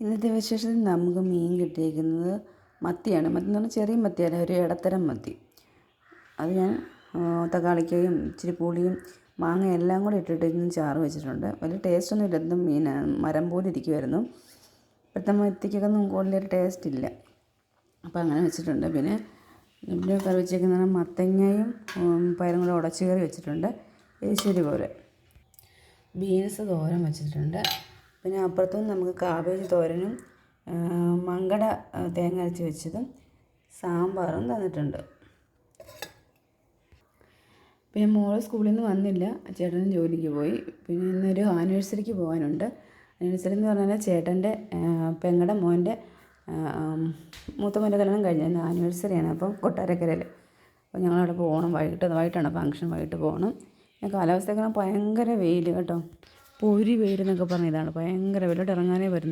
ഇന്നത്തെ വിശേഷത്തിൽ നമുക്ക് മീൻ കിട്ടിയിരിക്കുന്നത് മത്തിയാണ്. മത്തി എന്ന് പറഞ്ഞാൽ ചെറിയ മത്തിയല്ല, ഒരു ഇടത്തരം മത്തി. അത് ഞാൻ തക്കാളിക്കയും ഇച്ചിരി പുളിയും മാങ്ങ എല്ലാം കൂടി ഇട്ടിട്ട് ഇന്ന് ചാറ് വെച്ചിട്ടുണ്ട്. വലിയ ടേസ്റ്റൊന്നും ഇല്ല, എന്തും മീനാണ്, മരം പോലെ ഇരിക്കുമായിരുന്നു. ഇപ്പോഴത്തെ മത്തിക്കൊക്കെ വലിയൊരു ടേസ്റ്റ് ഇല്ല. അപ്പോൾ അങ്ങനെ വെച്ചിട്ടുണ്ട്. പിന്നെ കറി വെച്ചേക്കുന്ന മത്തങ്ങയും പയറും കൂടെ ഉടച്ച് കയറി വെച്ചിട്ടുണ്ട്, എരിശ്ശേരി പോലെ. ബീൻസ് തോരൻ വെച്ചിട്ടുണ്ട്. പിന്നെ അപ്പുറത്തും നമുക്ക് കാബേജ് തോരനും മങ്കട തേങ്ങ അരച്ച് വെച്ചതും സാമ്പാറും തന്നിട്ടുണ്ട്. പിന്നെ മോൾ സ്കൂളിൽ നിന്ന് വന്നില്ല, ചേട്ടനും ജോലിക്ക് പോയി. പിന്നെ ഇന്നൊരു ആനിവേഴ്സറിക്ക് പോകാനുണ്ട്. ആനിവേഴ്സറി എന്ന് പറഞ്ഞാൽ ചേട്ടൻ്റെ പെങ്ങളുടെ മോൻ്റെ മൂത്ത മോൻ്റെ കല്യാണം കഴിഞ്ഞാൽ ആനിവേഴ്സറിയാണ്. അപ്പം കൊട്ടാരക്കരയിൽ. അപ്പോൾ ഞങ്ങളവിടെ പോകണം. വൈകിട്ടാണ് ഫംഗ്ഷൻ, വൈകിട്ട് പോകണം. കാലാവസ്ഥയൊക്കെ ഭയങ്കര വെയിൽ കേട്ടോ, പൊരി വെയിലെന്നൊക്കെ പറഞ്ഞതാണ്. ഭയങ്കര വെയിലോട്ട് ഇറങ്ങാനേ വരുന്നില്ല.